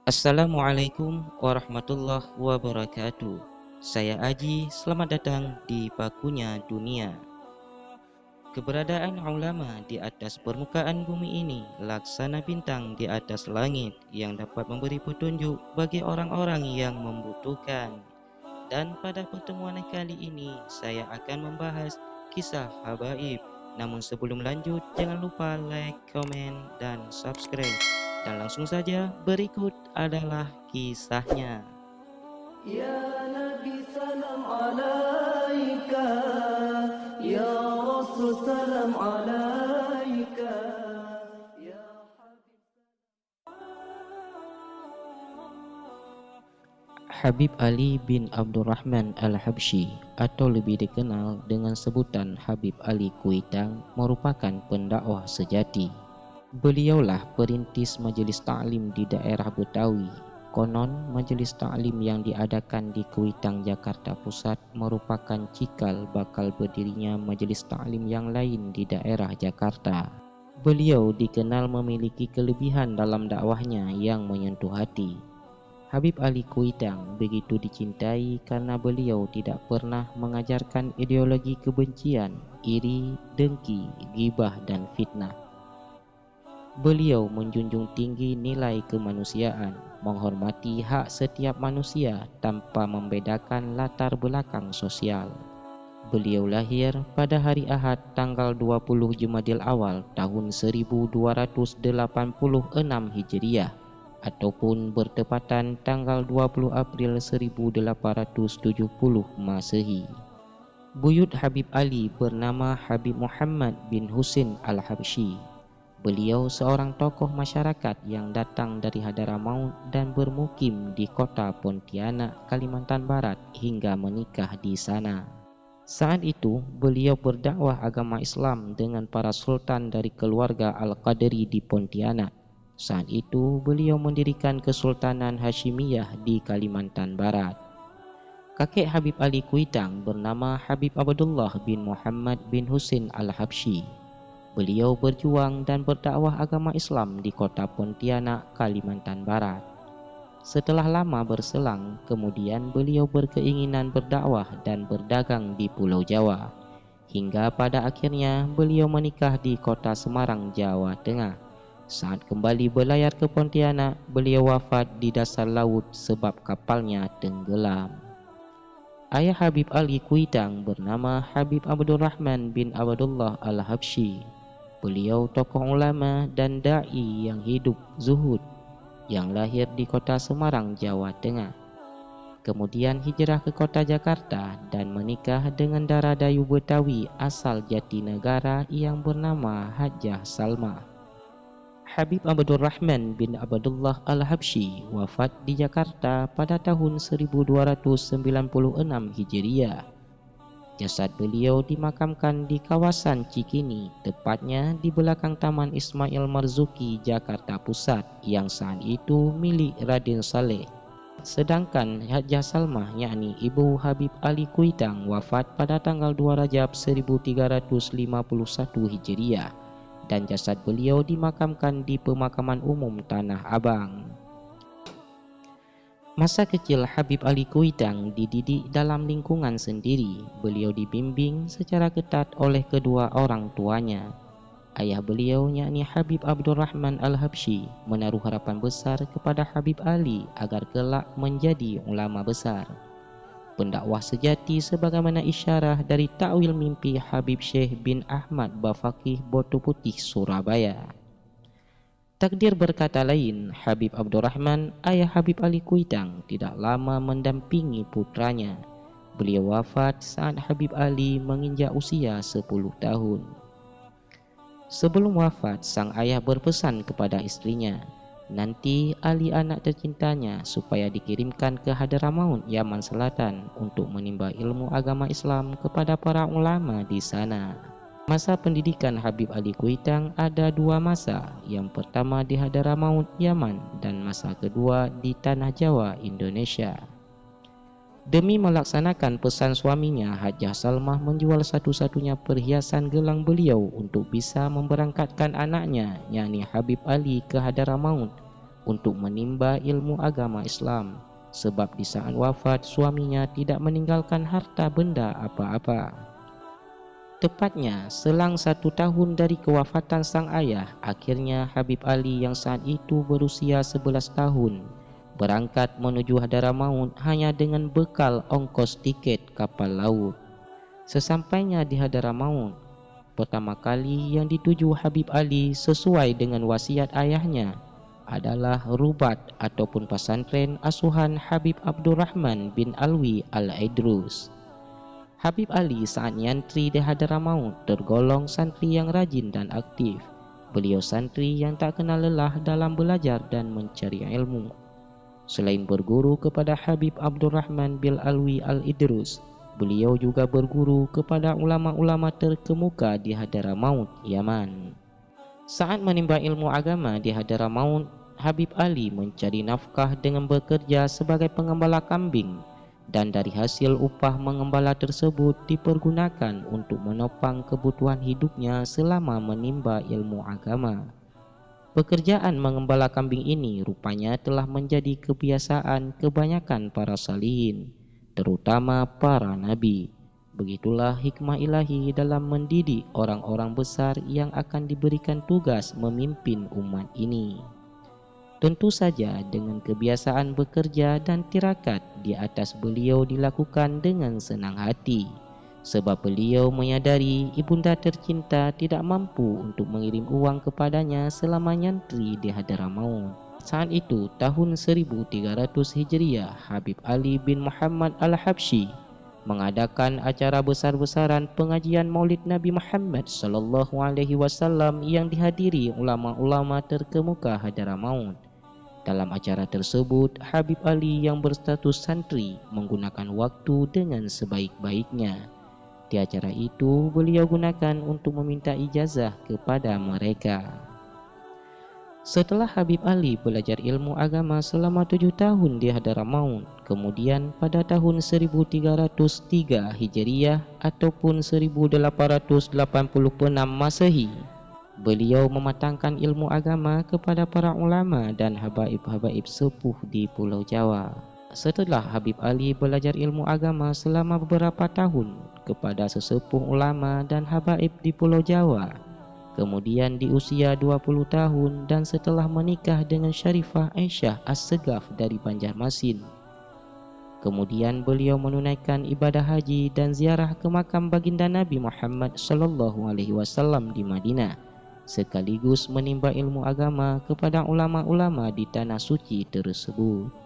Assalamualaikum warahmatullahi wabarakatuh. Saya Aji, selamat datang di Bakunya Dunia. Keberadaan ulama di atas permukaan bumi ini laksana bintang di atas langit yang dapat memberi petunjuk bagi orang-orang yang membutuhkan. Dan pada pertemuan kali ini saya akan membahas kisah habaib. Namun sebelum lanjut, jangan lupa like, komen, dan subscribe. Dan langsung saja, berikut adalah kisahnya. Ya Nabi salam alaika, Ya Rasul salam alaika, Ya Habib. Habib Ali bin Abdurrahman Al-Habsyi atau lebih dikenal dengan sebutan Habib Ali Kuitang merupakan pendakwah sejati. Beliaulah perintis majelis ta'lim di daerah Betawi. Konon majelis ta'lim yang diadakan di Kuitang, Jakarta Pusat merupakan cikal bakal berdirinya majelis ta'lim yang lain di daerah Jakarta. Beliau dikenal memiliki kelebihan dalam dakwahnya yang menyentuh hati. Habib Ali Kuitang begitu dicintai karena beliau tidak pernah mengajarkan ideologi kebencian, iri, dengki, ghibah, dan fitnah. Beliau menjunjung tinggi nilai kemanusiaan, menghormati hak setiap manusia tanpa membedakan latar belakang sosial. Beliau lahir pada hari Ahad tanggal 20 Jumadil Awal tahun 1286 Hijriah ataupun bertepatan tanggal 20 April 1870 Masehi. Buyut Habib Ali bernama Habib Muhammad bin Husin Al-Habsyi. Beliau seorang tokoh masyarakat yang datang dari Hadramaut dan bermukim di kota Pontianak, Kalimantan Barat hingga menikah di sana. Saat itu, beliau berdakwah agama Islam dengan para sultan dari keluarga Al-Qadri di Pontianak. Saat itu, beliau mendirikan Kesultanan Hashimiyah di Kalimantan Barat. Kakek Habib Ali Kuitang bernama Habib Abdullah bin Muhammad bin Husin Al-Habsyi. Beliau berjuang dan berdakwah agama Islam di kota Pontianak, Kalimantan Barat. Setelah lama berselang, kemudian beliau berkeinginan berdakwah dan berdagang di Pulau Jawa. Hingga pada akhirnya beliau menikah di kota Semarang, Jawa Tengah. Saat kembali berlayar ke Pontianak, beliau wafat di dasar laut sebab kapalnya tenggelam. Ayah Habib Ali Kuitang bernama Habib Abdurrahman bin Abdullah Al-Habsyi. Beliau tokoh ulama dan da'i yang hidup zuhud yang lahir di kota Semarang, Jawa Tengah. Kemudian hijrah ke kota Jakarta dan menikah dengan darah Dayu Betawi asal Jatinegara yang bernama Hajjah Salma. Habib Abdurrahman bin Abdullah Al-Habsyi wafat di Jakarta pada tahun 1296 Hijriah. Jasad beliau dimakamkan di kawasan Cikini, tepatnya di belakang Taman Ismail Marzuki, Jakarta Pusat, yang saat itu milik Raden Saleh. Sedangkan Hajjah Salmah, yakni ibu Habib Ali Kuitang, wafat pada tanggal 2 Rajab 1351 Hijriah, dan jasad beliau dimakamkan di Pemakaman Umum Tanah Abang. Masa kecil Habib Ali Kuitang dididik dalam lingkungan sendiri. Beliau dibimbing secara ketat oleh kedua orang tuanya. Ayah beliau, yakni Habib Abdurrahman Al-Habsyi, menaruh harapan besar kepada Habib Ali agar kelak menjadi ulama besar, pendakwah sejati, sebagaimana isyarah dari takwil mimpi Habib Syekh bin Ahmad Bafaqih Boto Putih, Surabaya. Takdir berkata lain, Habib Abdurrahman, ayah Habib Ali Kuitang, tidak lama mendampingi putranya. Beliau wafat saat Habib Ali menginjak usia 10 tahun. Sebelum wafat, sang ayah berpesan kepada istrinya, nanti Ali anak tercintanya supaya dikirimkan ke Hadramaut, Yaman Selatan untuk menimba ilmu agama Islam kepada para ulama di sana. Masa pendidikan Habib Ali Kuitang ada dua masa, yang pertama di Hadramaut, Yaman, dan masa kedua di Tanah Jawa, Indonesia. Demi melaksanakan pesan suaminya, Hajjah Salmah menjual satu-satunya perhiasan gelang beliau untuk bisa memberangkatkan anaknya, yakni Habib Ali, ke Hadramaut. untuk menimba ilmu agama Islam, sebab di saat wafat suaminya tidak meninggalkan harta benda apa-apa. Tepatnya selang 1 tahun dari kewafatan sang ayah, akhirnya Habib Ali yang saat itu berusia 11 tahun berangkat menuju Hadramaut hanya dengan bekal ongkos tiket kapal laut. Sesampainya di Hadramaut, pertama kali yang dituju Habib Ali sesuai dengan wasiat ayahnya adalah Rubat ataupun pesantren asuhan Habib Abdurrahman bin Alwi Al-Idrus. Habib Ali saat nyantri di Hadramaut tergolong santri yang rajin dan aktif. Beliau santri yang tak kenal lelah dalam belajar dan mencari ilmu. Selain berguru kepada Habib Abdurrahman bin Alwi Al-Idrus, beliau juga berguru kepada ulama-ulama terkemuka di Hadramaut, Yaman. Saat menimba ilmu agama di Hadramaut, Habib Ali mencari nafkah dengan bekerja sebagai pengembala kambing, dan dari hasil upah mengembala tersebut dipergunakan untuk menopang kebutuhan hidupnya selama menimba ilmu agama. Pekerjaan mengembala kambing ini rupanya telah menjadi kebiasaan kebanyakan para salihin, terutama para nabi. Begitulah hikmah ilahi dalam mendidik orang-orang besar yang akan diberikan tugas memimpin umat ini. Tentu saja dengan kebiasaan bekerja dan tirakat di atas beliau dilakukan dengan senang hati, sebab beliau menyadari ibunda tercinta tidak mampu untuk mengirim uang kepadanya selama nyantri di Hadramaut. Saat itu tahun 1300 Hijriah, Habib Ali bin Muhammad Al-Habsyi mengadakan acara besar-besaran pengajian Maulid Nabi Muhammad SAW yang dihadiri ulama-ulama terkemuka Hadramaut. Dalam acara tersebut, Habib Ali yang berstatus santri menggunakan waktu dengan sebaik-baiknya. Di acara itu, beliau gunakan untuk meminta ijazah kepada mereka. Setelah Habib Ali belajar ilmu agama selama 7 tahun di Hadramaut, kemudian pada tahun 1303 Hijriah ataupun 1886 Masehi, beliau mematangkan ilmu agama kepada para ulama dan habaib-habaib sepuh di Pulau Jawa. Setelah Habib Ali belajar ilmu agama selama beberapa tahun kepada sesepuh ulama dan habaib di Pulau Jawa, kemudian di usia 20 tahun dan setelah menikah dengan Syarifah Aisyah As-Segaf dari Banjarmasin, kemudian beliau menunaikan ibadah haji dan ziarah ke makam baginda Nabi Muhammad SAW di Madinah, sekaligus menimba ilmu agama kepada ulama-ulama di tanah suci tersebut.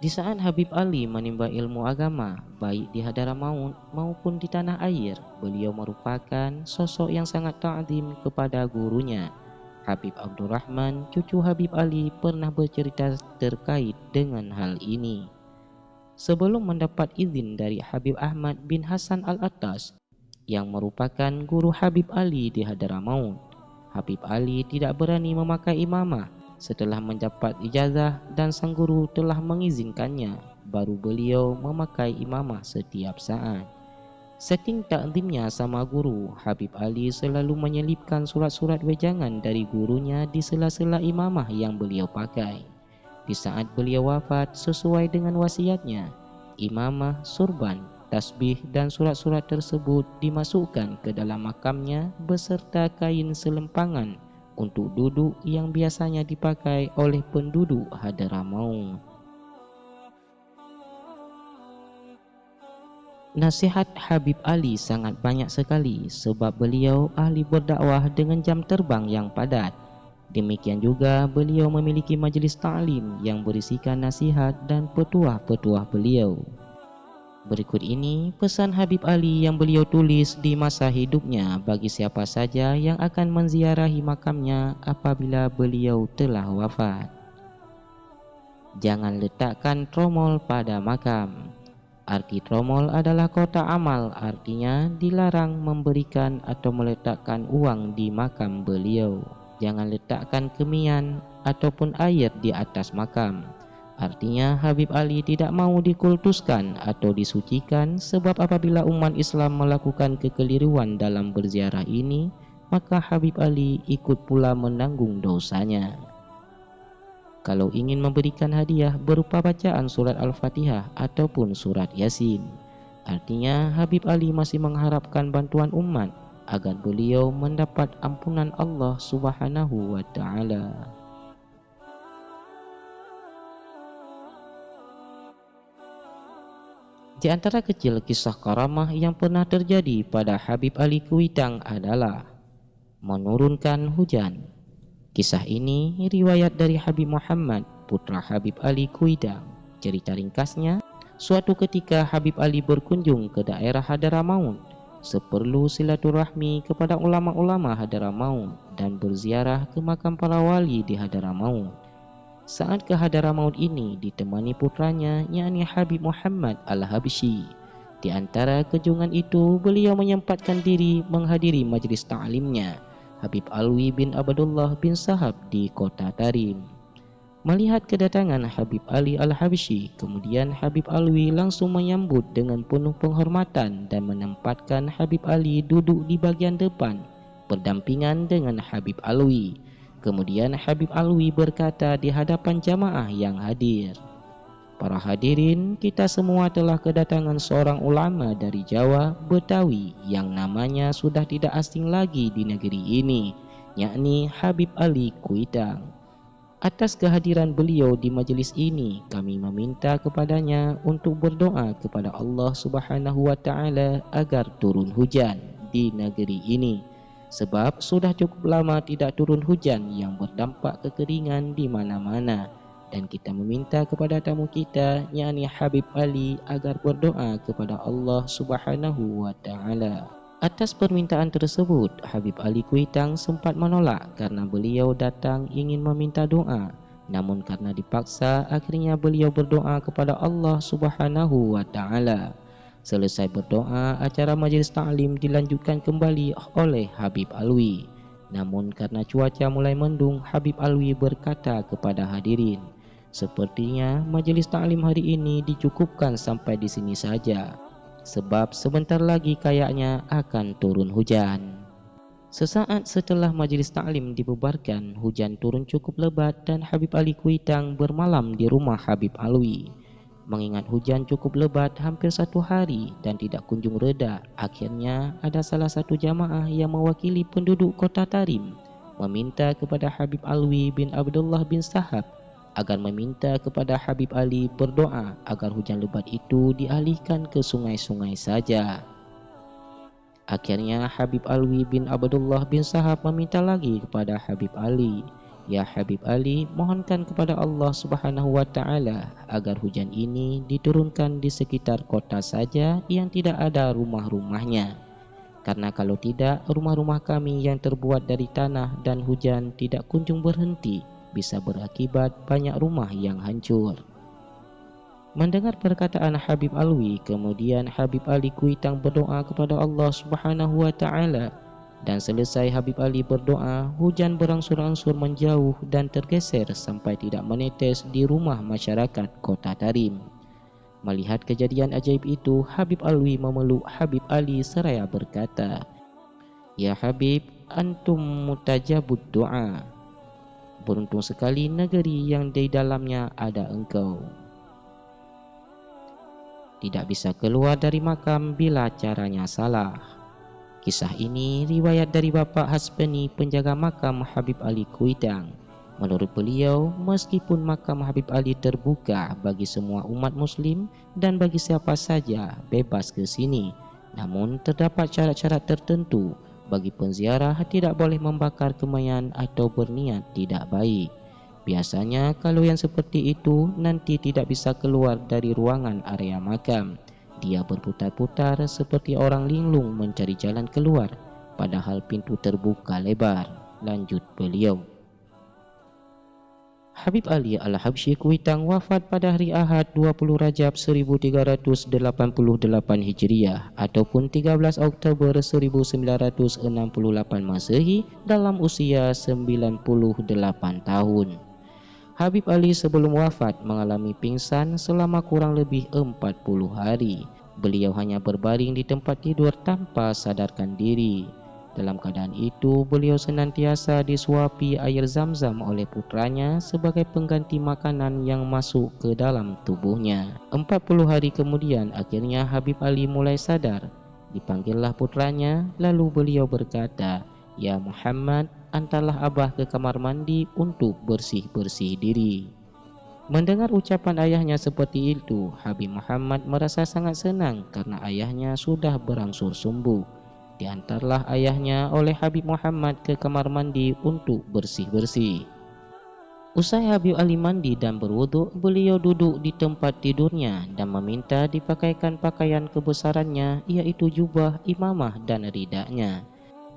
Di saat Habib Ali menimba ilmu agama baik di Hadramaut maupun di tanah air, beliau merupakan sosok yang sangat ta'zim kepada gurunya. Habib Abdurrahman, cucu Habib Ali, pernah bercerita terkait dengan hal ini. Sebelum mendapat izin dari Habib Ahmad bin Hasan Al-Attas yang merupakan guru Habib Ali di Hadramaut, Habib Ali tidak berani memakai imamah. Setelah mendapat ijazah dan sang guru telah mengizinkannya, baru beliau memakai imamah setiap saat. Saking takzimnya sama guru, Habib Ali selalu menyelipkan surat-surat wejangan dari gurunya di sela-sela imamah yang beliau pakai. Di saat beliau wafat, sesuai dengan wasiatnya, imamah, surban, tasbih dan surat-surat tersebut dimasukkan ke dalam makamnya beserta kain selempangan untuk duduk yang biasanya dipakai oleh penduduk Hadramaut. Nasihat Habib Ali sangat banyak sekali sebab beliau ahli berdakwah dengan jam terbang yang padat. Demikian juga beliau memiliki majlis ta'lim yang berisikan nasihat dan petuah-petuah beliau. Berikut ini pesan Habib Ali yang beliau tulis di masa hidupnya bagi siapa saja yang akan menziarahi makamnya apabila beliau telah wafat. Jangan letakkan tromol pada makam. Arti tromol adalah kotak amal, artinya dilarang memberikan atau meletakkan uang di makam beliau. Jangan letakkan kemian ataupun air di atas makam. Artinya Habib Ali tidak mau dikultuskan atau disucikan, sebab apabila umat Islam melakukan kekeliruan dalam berziarah ini, maka Habib Ali ikut pula menanggung dosanya. kalau ingin memberikan hadiah berupa bacaan surat Al-Fatihah ataupun surat Yasin. Artinya Habib Ali masih mengharapkan bantuan umat agar beliau mendapat ampunan Allah Subhanahu wa Ta'ala. Di antara kecil kisah karamah yang pernah terjadi pada Habib Ali Kuitang adalah menurunkan hujan. Kisah ini riwayat dari Habib Muhammad, putra Habib Ali Kuitang. Cerita ringkasnya, suatu ketika Habib Ali berkunjung ke daerah Hadramaut seperlu silaturahmi kepada ulama-ulama Hadramaut dan berziarah ke makam para wali di Hadramaut. Saat ke Hadramaut ini ditemani putranya, yakni Habib Muhammad Al-Habsyi. Di antara kunjungan itu, beliau menyempatkan diri menghadiri majlis ta'limnya Habib Alwi bin Abdullah bin Sahab di kota Tarim. Melihat kedatangan Habib Ali Al-Habsyi, kemudian Habib Alwi langsung menyambut dengan penuh penghormatan dan menempatkan Habib Ali duduk di bagian depan berdampingan dengan Habib Alwi. Kemudian Habib Alwi berkata di hadapan jamaah yang hadir, "Para hadirin, kita semua telah kedatangan seorang ulama dari Jawa, Betawi, yang namanya sudah tidak asing lagi di negeri ini, yakni Habib Ali Kuitang. Atas kehadiran beliau di majelis ini, kami meminta kepadanya untuk berdoa kepada Allah Subhanahu wa Ta'ala agar turun hujan di negeri ini. Sebab sudah cukup lama tidak turun hujan yang berdampak kekeringan di mana-mana. Dan kita meminta kepada tamu kita, yakni Habib Ali, agar berdoa kepada Allah Subhanahu wa Ta'ala." Atas permintaan tersebut, Habib Ali Kuitang sempat menolak karena beliau datang ingin meminta doa. Namun karena dipaksa, akhirnya beliau berdoa kepada Allah Subhanahu wa Ta'ala. Selesai berdoa, acara majlis ta'lim dilanjutkan kembali oleh Habib Alwi. Namun karena cuaca mulai mendung, Habib Alwi berkata kepada hadirin, "Sepertinya majlis ta'lim hari ini dicukupkan sampai di sini saja, sebab sebentar lagi kayaknya akan turun hujan." Sesaat setelah majlis ta'lim dibubarkan, hujan turun cukup lebat dan Habib Ali Kuitang bermalam di rumah Habib Alwi. Mengingat hujan cukup lebat hampir 1 hari dan tidak kunjung reda, akhirnya ada salah satu jamaah yang mewakili penduduk kota Tarim meminta kepada Habib Alwi bin Abdullah bin Sahab agar meminta kepada Habib Ali berdoa agar hujan lebat itu dialihkan ke sungai-sungai saja. Akhirnya Habib Alwi bin Abdullah bin Sahab meminta lagi kepada Habib Ali, "Ya Habib Ali, mohonkan kepada Allah Subhanahu wa Ta'ala agar hujan ini diturunkan di sekitar kota saja yang tidak ada rumah-rumahnya. Karena kalau tidak, rumah-rumah kami yang terbuat dari tanah dan hujan tidak kunjung berhenti, bisa berakibat banyak rumah yang hancur." Mendengar perkataan Habib Alwi, kemudian Habib Ali Kuitang berdoa kepada Allah Subhanahu wa Ta'ala. Dan selesai Habib Ali berdoa, hujan berangsur-angsur menjauh dan tergeser sampai tidak menetes di rumah masyarakat kota Tarim. Melihat kejadian ajaib itu, Habib Alwi memeluk Habib Ali seraya berkata, "Ya Habib, antum mutajabud doa. Beruntung sekali negeri yang di dalamnya ada engkau. Tidak bisa keluar dari makam bila caranya salah." Kisah ini riwayat dari Bapak Hasbani, penjaga makam Habib Ali Kuitang. Menurut beliau, meskipun makam Habib Ali terbuka bagi semua umat muslim dan bagi siapa saja bebas ke sini, namun terdapat syarat-syarat tertentu. Bagi penziarah tidak boleh membakar kemayan atau berniat tidak baik. Biasanya kalau yang seperti itu nanti tidak bisa keluar dari ruangan area makam. Dia berputar-putar seperti orang linglung mencari jalan keluar, padahal pintu terbuka lebar. Lanjut beliau. Habib Ali Al-Habsyi Kuitang wafat pada hari Ahad 20 Rajab 1388 Hijriah ataupun 13 Oktober 1968 Masehi dalam usia 98 tahun. Habib Ali sebelum wafat mengalami pingsan selama kurang lebih 40 hari. Beliau hanya berbaring di tempat tidur tanpa sadarkan diri. Dalam keadaan itu, beliau senantiasa disuapi air zam-zam oleh putranya sebagai pengganti makanan yang masuk ke dalam tubuhnya. 40 hari kemudian, akhirnya Habib Ali mulai sadar. Dipanggillah putranya, lalu beliau berkata, "Ya Muhammad, antarlah abah ke kamar mandi untuk bersih-bersih diri." Mendengar ucapan ayahnya seperti itu, Habib Muhammad merasa sangat senang karena ayahnya sudah berangsur sembuh. Diantarlah ayahnya oleh Habib Muhammad ke kamar mandi untuk bersih-bersih. Usai Habib Ali mandi dan berwuduk, beliau duduk di tempat tidurnya dan meminta dipakaikan pakaian kebesarannya, yaitu jubah, imamah dan ridaknya.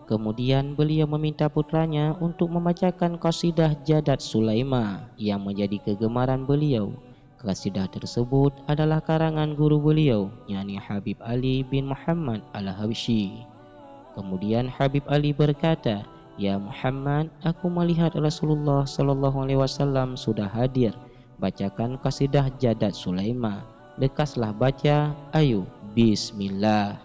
Kemudian beliau meminta putranya untuk membacakan qasidah Jadat Sulaima yang menjadi kegemaran beliau. Qasidah tersebut adalah karangan guru beliau, yakni Habib Ali bin Muhammad Al-Habsyi. Kemudian Habib Ali berkata, "Ya Muhammad, aku melihat Rasulullah SAW sudah hadir. Bacakan qasidah Jadat Sulaima. Lekaslah baca, ayo, Bismillah."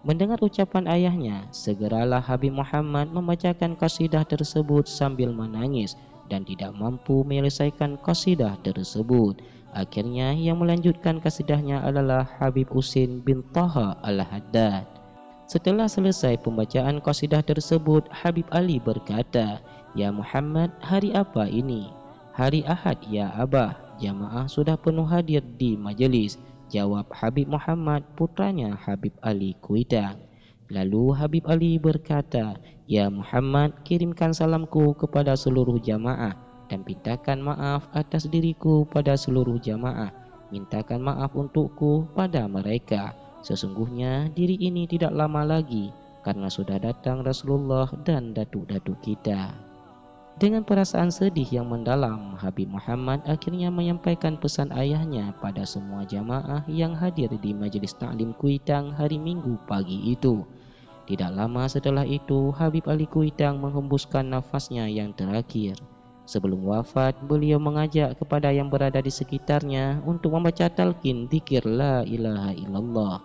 Mendengar ucapan ayahnya, segeralah Habib Muhammad membacakan qasidah tersebut sambil menangis dan tidak mampu menyelesaikan qasidah tersebut. Akhirnya yang melanjutkan qasidahnya adalah Habib Husin bin Taha Al-Haddad. Setelah selesai pembacaan qasidah tersebut, Habib Ali berkata, "Ya Muhammad, hari apa ini?" "Hari Ahad ya Abah, jamaah sudah penuh hadir di majelis," jawab Habib Muhammad, putranya Habib Ali Kuitang. Lalu Habib Ali berkata, "Ya Muhammad, kirimkan salamku kepada seluruh jamaah dan mintakan maaf atas diriku pada seluruh jamaah. Mintakan maaf untukku pada mereka. Sesungguhnya diri ini tidak lama lagi karena sudah datang Rasulullah dan datuk-datuk kita." Dengan perasaan sedih yang mendalam, Habib Muhammad akhirnya menyampaikan pesan ayahnya pada semua jamaah yang hadir di majelis taklim Kuitang hari Minggu pagi itu. Tidak lama setelah itu, Habib Ali Kuitang menghembuskan nafasnya yang terakhir. Sebelum wafat, beliau mengajak kepada yang berada di sekitarnya untuk membaca talqin zikir la ilaha illallah.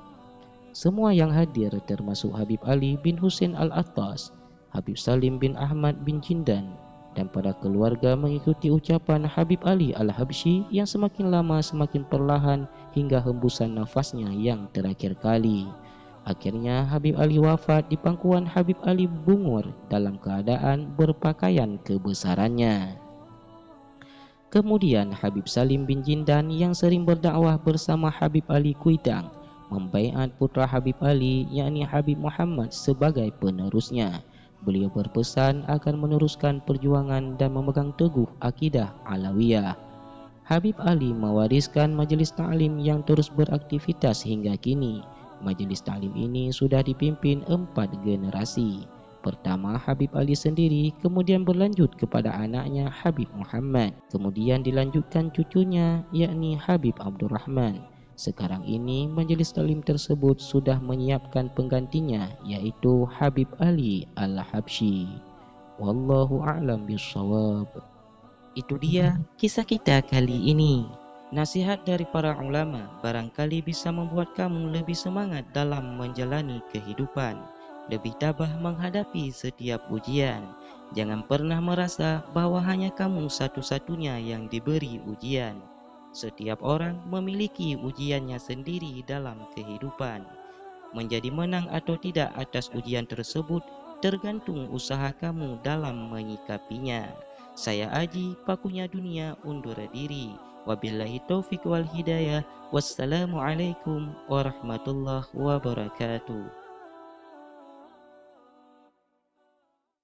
Semua yang hadir termasuk Habib Ali bin Husin Al-Attas, Habib Salim bin Ahmad bin Jindan, dan para keluarga mengikuti ucapan Habib Ali Al-Habsyi yang semakin lama semakin perlahan hingga hembusan nafasnya yang terakhir kali. Akhirnya Habib Ali wafat di pangkuan Habib Ali Bungur dalam keadaan berpakaian kebesarannya. Kemudian Habib Salim bin Jindan yang sering berdakwah bersama Habib Ali Kuitang membaiat putra Habib Ali, yakni Habib Muhammad, sebagai penerusnya. Beliau berpesan akan meneruskan perjuangan dan memegang teguh akidah Alawiyah. Habib Ali mewariskan majelis ta'lim yang terus beraktivitas hingga kini. Majelis ta'lim ini sudah dipimpin 4 generasi. Pertama Habib Ali sendiri, kemudian berlanjut kepada anaknya Habib Muhammad, kemudian dilanjutkan cucunya, yakni Habib Abdurrahman. Sekarang ini majelis taklim tersebut sudah menyiapkan penggantinya, yaitu Habib Ali Al-Habsyi. Wallahu a'lam bishawab. Itu dia kisah kita kali ini. Nasihat dari para ulama barangkali bisa membuat kamu lebih semangat dalam menjalani kehidupan, lebih tabah menghadapi setiap ujian. Jangan pernah merasa bahwa hanya kamu satu-satunya yang diberi ujian. Setiap orang memiliki ujiannya sendiri dalam kehidupan. Menjadi menang atau tidak atas ujian tersebut tergantung usaha kamu dalam menyikapinya. Saya Aji, pakunya dunia, undur diri. Wabillahi taufiq wal hidayah. Wassalamualaikum warahmatullahi wabarakatuh.